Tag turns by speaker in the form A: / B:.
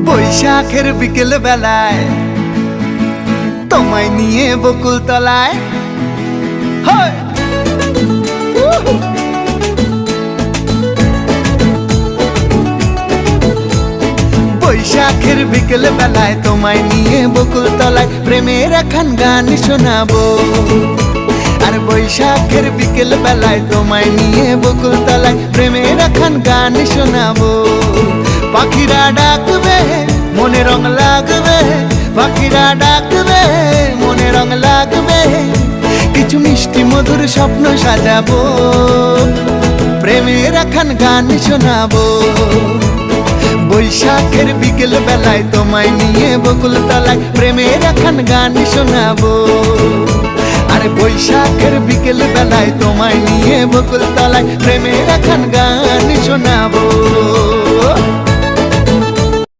A: বৈশাখের বিকেল বেলায় তোমায় নিয়ে বকুল তলায় বৈশাখের বিকেল বেলায় তোমায় নিয়ে বকুল তলায় প্রেমের এখন গান শোনাবো। আর বৈশাখের বিকেল বেলায় তোমায় নিয়ে বকুল তলায় প্রেমের এখন গান শোনাবো। পাখিরা ডাকবে মনে রং লাগবে, পাখিরা ডাকবে মনে রং লাগবে, কিছু মিষ্টি মধুর স্বপ্ন সাজাবো, প্রেমের এখন গান শোনাবো। বৈশাখের বিকেল বেলায় তোমায় নিয়ে বকুল তলায় প্রেমের এখন গান শোনাবো। আর বৈশাখের বিকেল বেলায় তোমায় নিয়ে বকুল তলায় প্রেমের এখন গান শোনাবো।